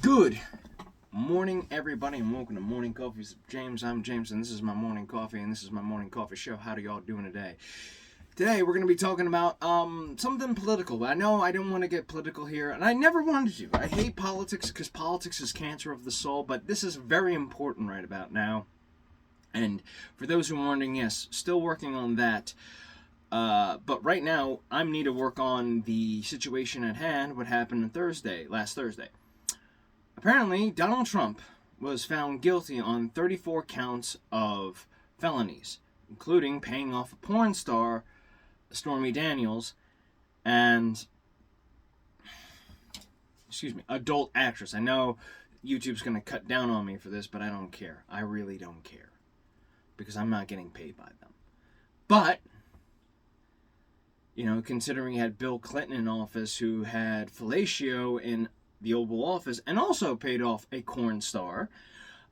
Good morning, everybody, and welcome to Morning Coffees with James. I'm James, and this is my morning coffee, and this is my morning coffee show. How do y'all doing today? Today, we're going to be talking about something political. I know I don't want to get political here, and I never wanted to. I hate politics because politics is cancer of the soul, but this is very important right about now. And for those who are wondering, yes, still working on that. But right now, I need to work on the situation at hand, what happened on last Thursday. Apparently, Donald Trump was found guilty on 34 counts of felonies, including paying off a porn star, Stormy Daniels, and, adult actress. I know YouTube's going to cut down on me for this, but I don't care. I really don't care. Because I'm not getting paid by them. But, considering you had Bill Clinton in office who had fellatio in the Oval Office and also paid off a corn star,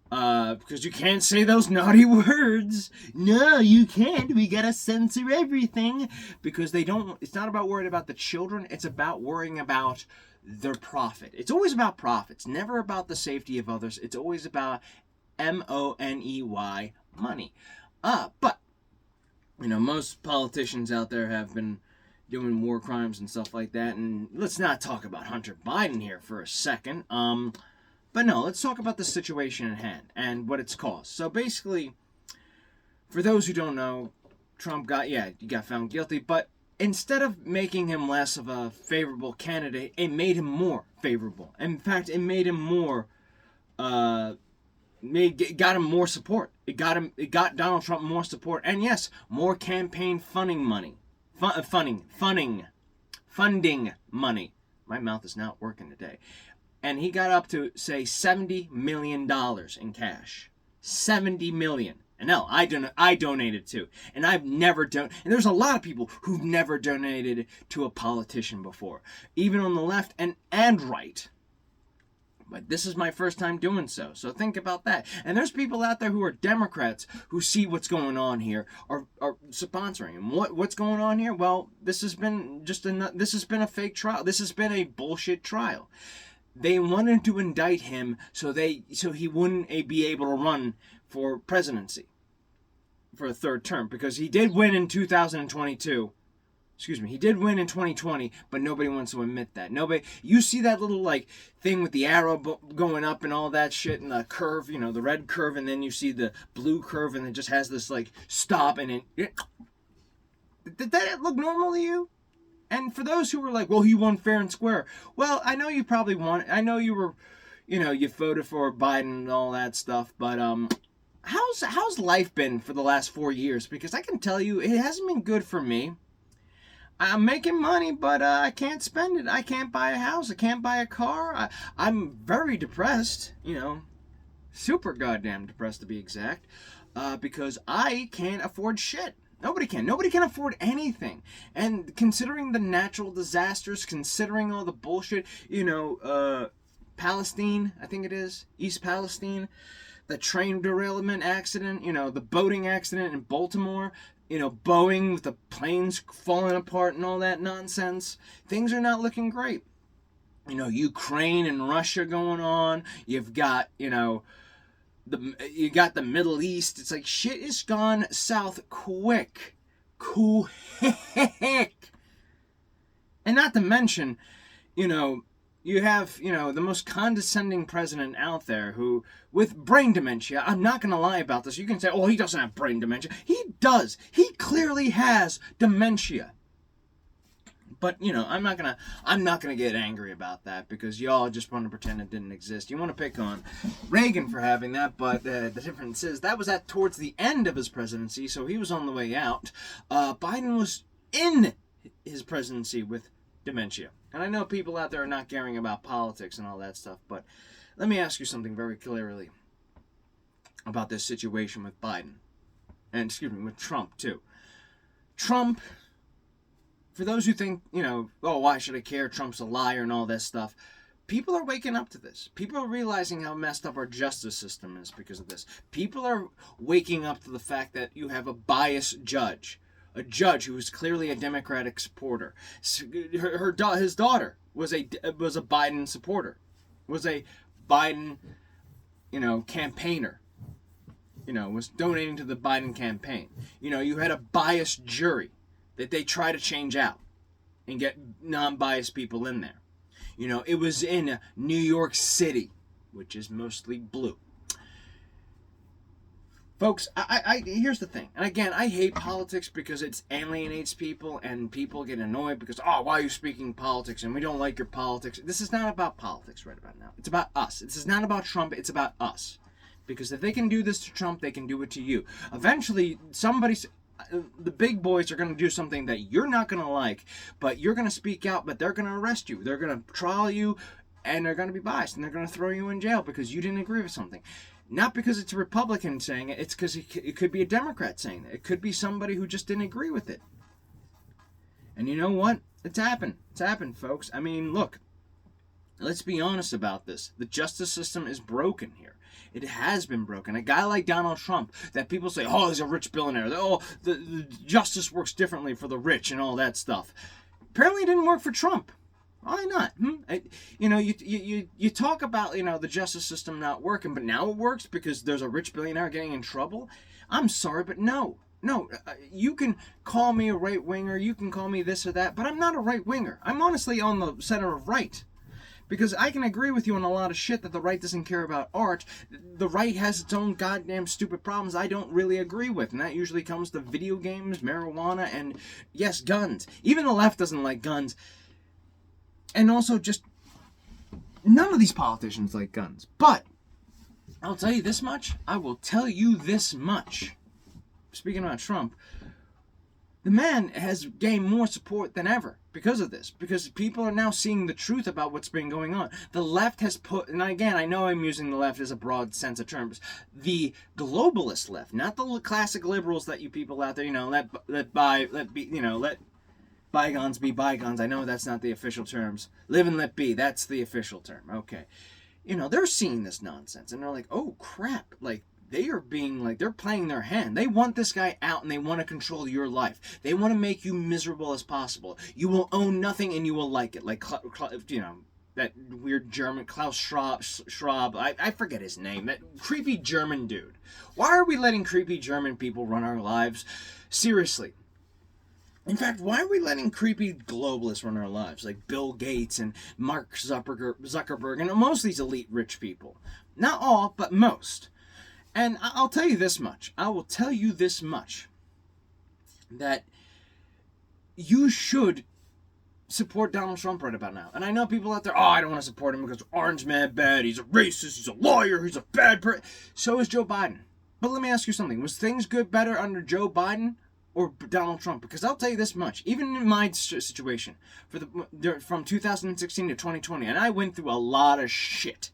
because you can't say those naughty words. No, you can't. We gotta censor everything because it's not about worrying about the children. It's about worrying about their profit. It's always about profits, never about the safety of others. It's always about money, money. But, most politicians out there have been doing war crimes and stuff like that, and let's not talk about Hunter Biden here for a second. But no, let's talk about the situation at hand and what it's caused. So basically, for those who don't know, Trump he got found guilty, but instead of making him less of a favorable candidate, it made him more favorable. In fact, it made him more, got him more support. It got Donald Trump more support, and yes, more campaign funding money. Funding money. My mouth is not working today. And he got up to, say, $70 million in cash. $70 million. And no, I donated too. And I've never and there's a lot of people who've never donated to a politician before. Even on the left and right. But this is my first time doing so. So think about that. And there's people out there who are Democrats who see what's going on here, are sponsoring him. What's going on here? Well, this has been a fake trial. This has been a bullshit trial. They wanted to indict him so he wouldn't be able to run for presidency for a third term, because he did win in 2022. He did win in 2020, but nobody wants to admit that. You see that little thing with the arrow going up and all that shit, and the curve, the red curve, and then you see the blue curve, and it just has this stop, and it. Did that look normal to you? And for those who were like, well, he won fair and square. Well, I know you probably won. I know you were, you voted for Biden and all that stuff, but how's life been for the last 4 years? Because I can tell you, it hasn't been good for me. I'm making money, but I can't spend it. I can't buy a house. I can't buy a car. I'm very depressed, super goddamn depressed to be exact, because I can't afford shit. Nobody can. Nobody can afford anything. And considering the natural disasters, considering all the bullshit, Palestine, I think it is, East Palestine, the train derailment accident, the boating accident in Baltimore, Boeing with the planes falling apart and all that nonsense. Things are not looking great. Ukraine and Russia going on. You've got, you got the Middle East. It's like shit is gone south quick. And not to mention, you have, the most condescending president out there who, with brain dementia, I'm not going to lie about this. You can say, oh, he doesn't have brain dementia. He does. He clearly has dementia. But, I'm not going to get angry about that because y'all just want to pretend it didn't exist. You want to pick on Reagan for having that, but the difference is that was towards the end of his presidency, so he was on the way out. Biden was in his presidency with dementia. And I know people out there are not caring about politics and all that stuff, but let me ask you something very clearly about this situation with Biden. And, with Trump, too. Trump, for those who think, oh, why should I care? Trump's a liar and all that stuff. People are waking up to this. People are realizing how messed up our justice system is because of this. People are waking up to the fact that you have a biased judge. A judge who was clearly a Democratic supporter. His daughter was a Biden supporter. Was a Biden, campaigner, was donating to the Biden campaign. You had a biased jury that they try to change out and get non-biased people in there. It was in New York City, which is mostly blue. Folks, I here's the thing. And again, I hate politics because it alienates people and people get annoyed because, why are you speaking politics and we don't like your politics. This is not about politics right about now. It's about us. This is not about Trump. It's about us. Because if they can do this to Trump, they can do it to you. Eventually, the big boys are going to do something that you're not going to like, but you're going to speak out, but they're going to arrest you. They're going to trial you, and they're going to be biased, and they're going to throw you in jail because you didn't agree with something. Not because it's a Republican saying it, it's because it could be a Democrat saying it. It could be somebody who just didn't agree with it. And you know what? It's happened. It's happened, folks. I mean, look, let's be honest about this. The justice system is broken here. It has been broken. A guy like Donald Trump, that people say, he's a rich billionaire. The justice works differently for the rich and all that stuff. Apparently it didn't work for Trump. Why not? You talk about, the justice system not working, but now it works because there's a rich billionaire getting in trouble. I'm sorry, but no. You can call me a right-winger, you can call me this or that, but I'm not a right-winger. I'm honestly on the center of right. Because I can agree with you on a lot of shit that the right doesn't care about art. The right has its own goddamn stupid problems I don't really agree with. And that usually comes to video games, marijuana, and, yes, guns. Even the left doesn't like guns. And also just, none of these politicians like guns. But, I'll tell you this much. I will tell you this much. Speaking about Trump, the man has gained more support than ever because of this. Because people are now seeing the truth about what's been going on. The left has put, and again, I know I'm using the left as a broad sense of terms. The globalist left, not the classic liberals that you people out there, let bygones be bygones. I know that's not the official terms. Live and let be, that's the official term. Okay. They're seeing this nonsense and they're like, oh crap, they are being they're playing their hand. They want this guy out and they want to control your life. They want to make you miserable as possible. You will own nothing and you will like it. That weird German, Klaus Schwab, I forget his name, that creepy German dude. Why are we letting creepy German people run our lives? Seriously. In fact, why are we letting creepy globalists run our lives? Like Bill Gates and Mark Zuckerberg and most of these elite rich people. Not all, but most. And I'll tell you this much. I will tell you this much. That you should support Donald Trump right about now. And I know people out there, I don't want to support him because Orange Man bad, he's a racist, he's a liar, he's a bad person. So is Joe Biden. But let me ask you something. Was things good better under Joe Biden or Donald Trump? Because I'll tell you this much. Even in my situation, from 2016 to 2020, and I went through a lot of shit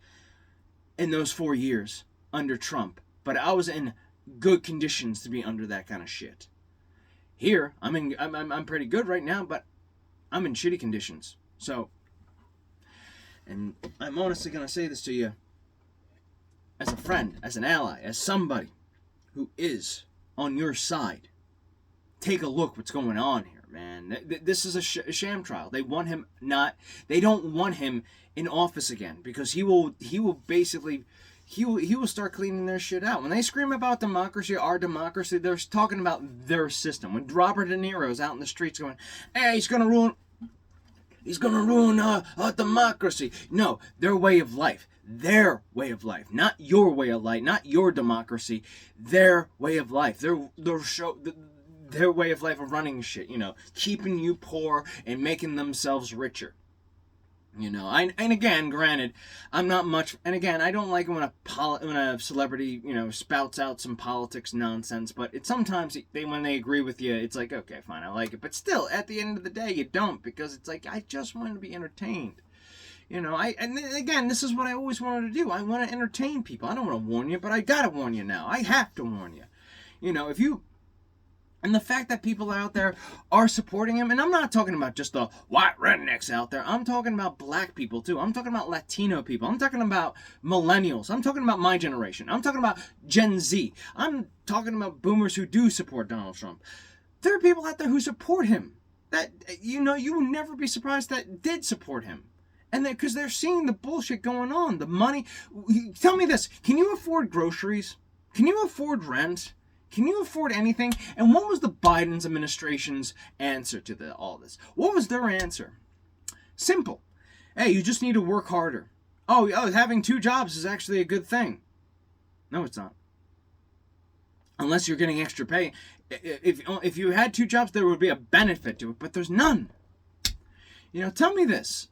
in those 4 years under Trump. But I was in good conditions to be under that kind of shit. Here, I'm pretty good right now, but I'm in shitty conditions. So, and I'm honestly gonna say this to you as a friend, as an ally, as somebody who is on your side. Take a look what's going on here, man. This is a sham trial. They don't want him in office again because he will basically. He will start cleaning their shit out. When they scream about democracy, our democracy, they're talking about their system. When Robert De Niro's out in the streets going, hey, he's gonna ruin our democracy. No, their way of life. Their way of life. Not your way of life, not your democracy. Their way of life. Their way of life of running shit, keeping you poor and making themselves richer. And again, granted, I'm not much, and again, I don't like when a celebrity, spouts out some politics nonsense, but sometimes when they agree with you, it's like, okay, fine, I like it, but still, at the end of the day, you don't, because it's like, I just want to be entertained. And again, this is what I always wanted to do. I want to entertain people. I don't want to warn you, but I gotta warn you now. I have to warn you. And the fact that people out there are supporting him, and I'm not talking about just the white rednecks out there. I'm talking about black people too. I'm talking about Latino people. I'm talking about millennials. I'm talking about my generation. I'm talking about Gen Z. I'm talking about boomers who do support Donald Trump. There are people out there who support him. That, you will never be surprised that did support him. And because they're seeing the bullshit going on, the money. Tell me this: can you afford groceries? Can you afford rent? Can you afford anything? And what was the Biden's administration's answer to all this? What was their answer? Simple. Hey, you just need to work harder. Oh, having 2 jobs is actually a good thing. No, it's not. Unless you're getting extra pay. If you had 2 jobs, there would be a benefit to it, but there's none. Tell me this.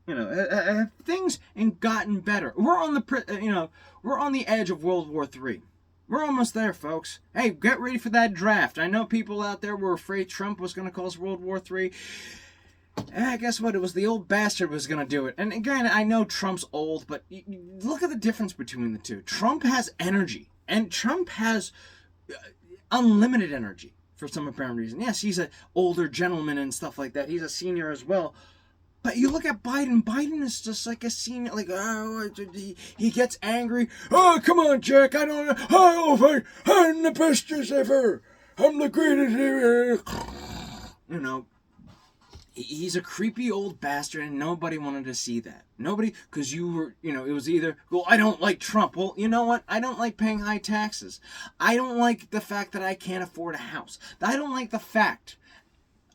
Have things ain't gotten better. We're on the edge of World War III. We're almost there, folks. Hey, get ready for that draft. I know people out there were afraid Trump was going to cause World War III. Guess what? It was the old bastard who was going to do it. And again, I know Trump's old, but look at the difference between the two. Trump has energy, and Trump has unlimited energy for some apparent reason. Yes, he's an older gentleman and stuff like that. He's a senior as well. But you look at Biden. Biden is just like a senior. Like, he gets angry. Oh, come on, Jack. I don't know. I'm the bestest ever. I'm the greatest ever. He's a creepy old bastard, and nobody wanted to see that. Nobody, because you were, it was either, well, I don't like Trump. Well, you know what? I don't like paying high taxes. I don't like the fact that I can't afford a house. I don't like the fact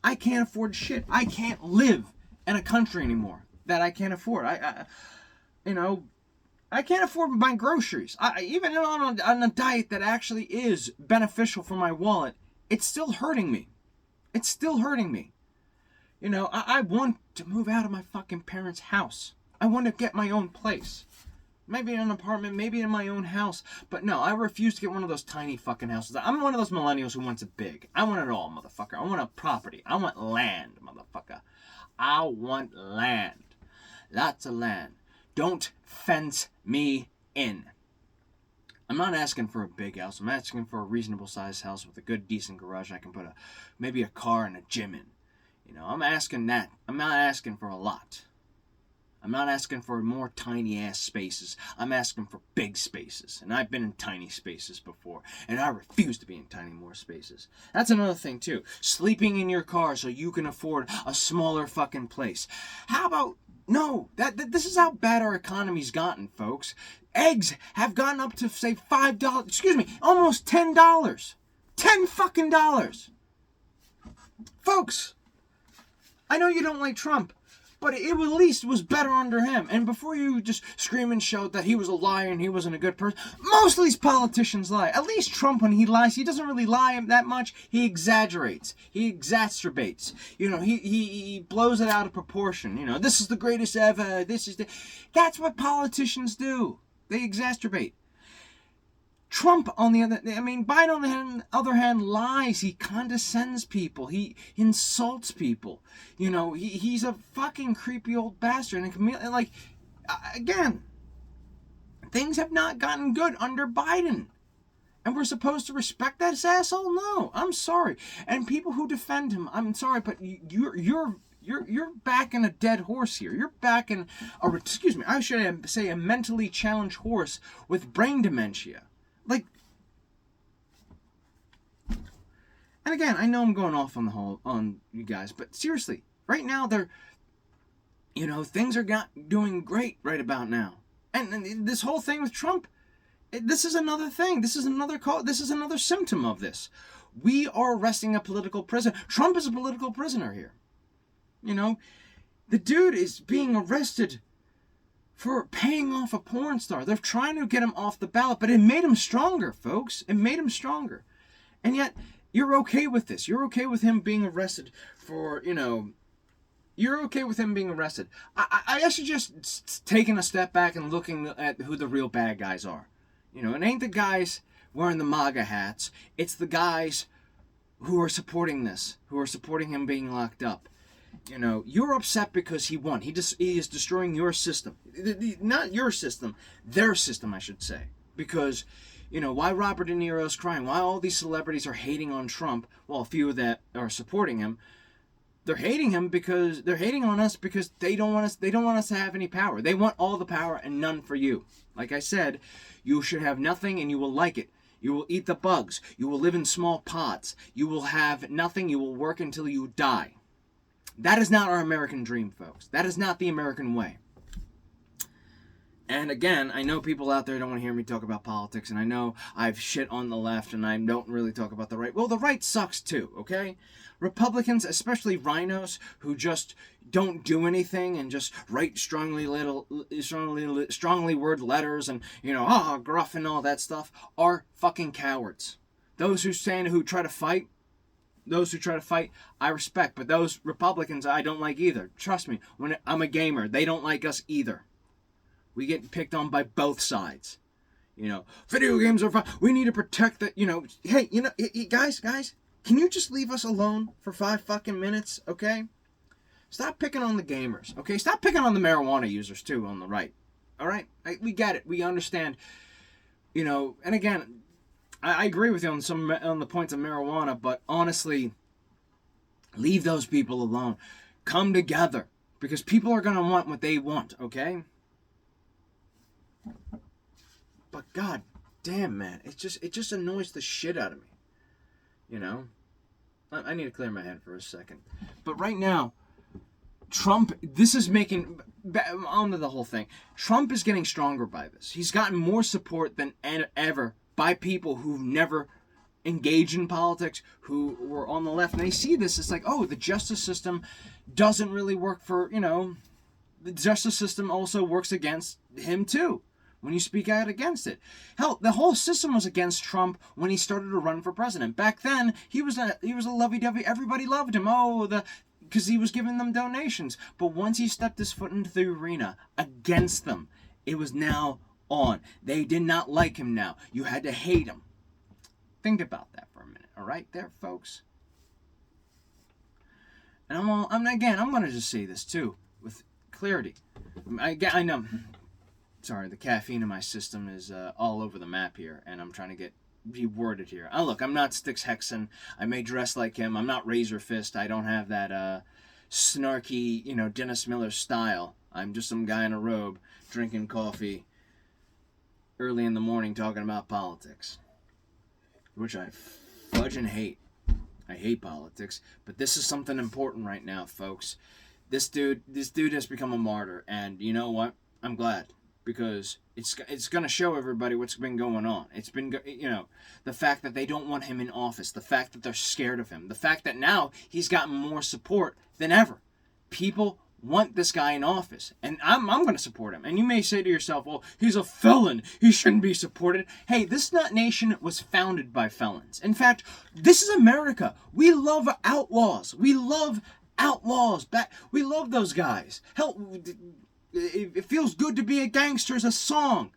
I can't afford shit. I can't live in a country anymore that I can't afford. I can't afford my groceries. Even on a diet that actually is beneficial for my wallet, it's still hurting me. It's still hurting me. I want to move out of my fucking parents' house. I want to get my own place. Maybe in an apartment, maybe in my own house. But no, I refuse to get one of those tiny fucking houses. I'm one of those millennials who wants it big. I want it all, motherfucker. I want a property. I want land, motherfucker. I want land. Lots of land. Don't fence me in. I'm not asking for a big house. I'm asking for a reasonable sized house with a good, decent garage I can put maybe a car and a gym in. I'm asking that. I'm not asking for a lot. I'm not asking for more tiny ass spaces. I'm asking for big spaces. And I've been in tiny spaces before. And I refuse to be in tiny more spaces. That's another thing too. Sleeping in your car so you can afford a smaller fucking place. How about, no, this is how bad our economy's gotten, folks. Eggs have gotten up to, say, $5, almost $10. $10 fucking dollars. Folks, I know you don't like Trump, but it at least was better under him. And before you just scream and shout that he was a liar and he wasn't a good person, most of these politicians lie. At least Trump, when he lies, he doesn't really lie that much. He exaggerates. He exacerbates. He blows it out of proportion. This is the greatest ever. That's what politicians do. They exacerbate. Trump, Biden on the other hand, lies. He condescends people. He insults people. He's a fucking creepy old bastard. And again, things have not gotten good under Biden. And we're supposed to respect that asshole? No, I'm sorry. And people who defend him, I'm sorry, but you're backing a dead horse here. You're backing I should say a mentally challenged horse with brain dementia. And again, I know I'm going off on you guys, but seriously, right now things are not doing great right about now. And this whole thing with Trump, this is another thing. This is another symptom of this. We are arresting a political prisoner. Trump is a political prisoner here. The dude is being arrested for paying off a porn star. They're trying to get him off the ballot, but it made him stronger, folks. It made him stronger. And yet, you're okay with this. You're okay with him being arrested for, you're okay with him being arrested. I suggest taking a step back and looking at who the real bad guys are. It ain't the guys wearing the MAGA hats. It's the guys who are supporting this, who are supporting him being locked up. You're upset because he won. He is destroying your system. Not your system, their system, I should say. Because, why Robert De Niro's crying, why all these celebrities are hating on Trump, well, a few that are supporting him, they're hating on us because they don't want us to have any power. They want all the power and none for you. Like I said, you should have nothing and you will like it. You will eat the bugs. You will live in small pods. You will have nothing. You will work until you die. That is not our American dream, folks. That is not the American way. And again, I know people out there don't want to hear me talk about politics, and I know I've shit on the left, and I don't really talk about the right. Well, the right sucks too, okay? Republicans, especially rhinos, who just don't do anything and just write strongly word letters and, gruff and all that stuff, are fucking cowards. Those who try to fight, I respect, but those Republicans I don't like either. Trust me, when I'm a gamer, they don't like us either. We get picked on by both sides. Video games are fun. We need to protect the, hey, guys, can you just leave us alone for 5 fucking minutes, okay? Stop picking on the gamers, okay? Stop picking on the marijuana users, too, on the right. All right? We get it. We understand. And again, I agree with you on the points of marijuana, but honestly, leave those people alone. Come together, because people are going to want what they want, okay? But god damn, man, it just annoys the shit out of me. I need to clear my head for a second. But right now, Trump, this is making, onto the whole thing, Trump is getting stronger by this. He's gotten more support than ever by people who've never engaged in politics, who were on the left. And they see this, it's like, oh, the justice system doesn't really work for, the justice system also works against him too, when you speak out against it. Hell, the whole system was against Trump when he started to run for president. Back then, he was a lovey-dovey. Everybody loved him. Because he was giving them donations. But once he stepped his foot into the arena against them, it was now on. They did not like him now. You had to hate him. Think about that for a minute, all right, there, folks. And I'm going to just say this too with clarity. I know. Sorry, the caffeine in my system is all over the map here, and I'm trying to be worded here. Look, I'm not Styx Hexen. I may dress like him. I'm not Razor Fist. I don't have that snarky, Dennis Miller style. I'm just some guy in a robe drinking coffee early in the morning talking about politics, which I fudging hate. I hate politics, but this is something important right now, folks. This dude has become a martyr, and you know what? I'm glad. Because it's going to show everybody what's been going on. It's been, the fact that they don't want him in office, the fact that they're scared of him, the fact that now he's gotten more support than ever. People want this guy in office, and I'm going to support him. And you may say to yourself, well, he's a felon. He shouldn't be supported. Hey, this nation was founded by felons. In fact, this is America. We love outlaws. We love outlaws. We love those guys. Hell, it feels good to be a gangster is a song.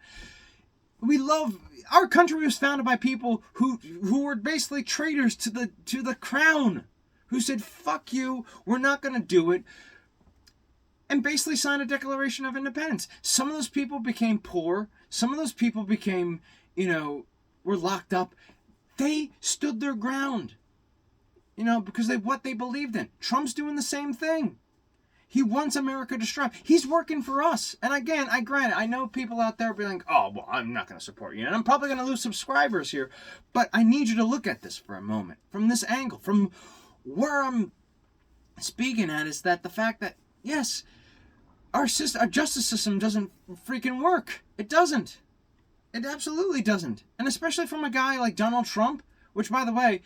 Our country was founded by people who were basically traitors to the crown, who said, fuck you, we're not going to do it, and basically signed a Declaration of Independence. Some of those people became poor. Some of those people became, were locked up. They stood their ground, because what they believed in. Trump's doing the same thing. He wants America to strive. He's working for us. And again, I know people out there be like, oh, well, I'm not going to support you. And I'm probably going to lose subscribers here. But I need you to look at this for a moment. From this angle, from where I'm speaking at, is that the fact that, yes, our justice system doesn't freaking work. It doesn't. It absolutely doesn't. And especially from a guy like Donald Trump, which, by the way,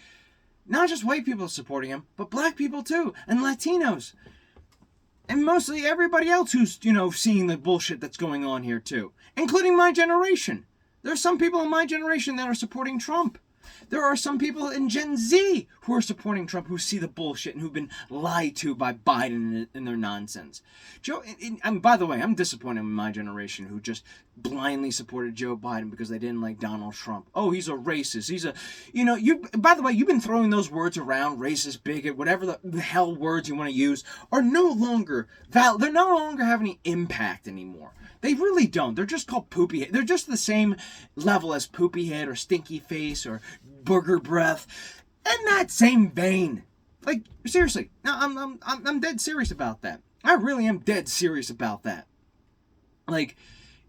not just white people supporting him, but black people too, and Latinos. And mostly everybody else who's, seeing the bullshit that's going on here too. Including my generation. There are some people in my generation that are supporting Trump. There are some people in Gen Z who are supporting Trump who see the bullshit and who've been lied to by Biden and their nonsense. And by the way, I'm disappointed in my generation who just blindly supported Joe Biden because they didn't like Donald Trump. Oh, he's a racist. He's a, by the way, you've been throwing those words around, racist, bigot, whatever the hell words you want to use, are no longer valid. They're no longer have any impact anymore. They really don't. They're just called poopy head. They're just the same level as poopy head or stinky face or booger breath. In that same vein. Like, seriously. Now, I'm dead serious about that. I really am dead serious about that. Like,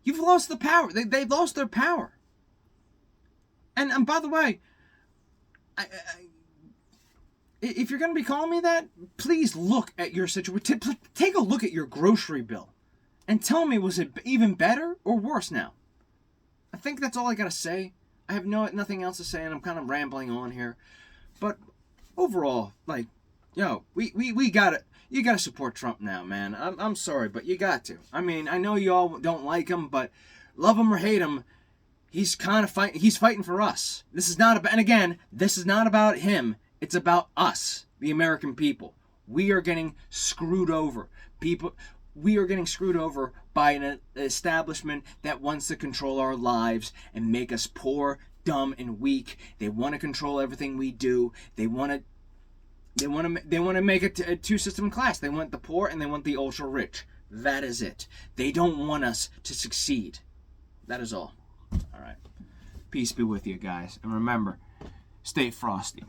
you've lost the power. They've lost their power. And by the way, if you're going to be calling me that, please look at your situation. Take a look at your grocery bill. And tell me, was it even better or worse now? I think that's all I gotta say. I have nothing else to say, and I'm kind of rambling on here. But overall, like, we gotta, you gotta support Trump now, man. I'm sorry, but you got to. I mean, I know you all don't like him, but love him or hate him, he's kind of fighting. He's fighting for us. This is not about, and again, this is not about him. It's about us, the American people. We are getting screwed over. We are getting screwed over by an establishment that wants to control our lives and make us poor, dumb, and weak. They want to control everything we do. They want to make it a two-system class. They want the poor and they want the ultra rich. That is it. They don't want us to succeed. That is all. All right. Peace be with you guys. And remember, stay frosty.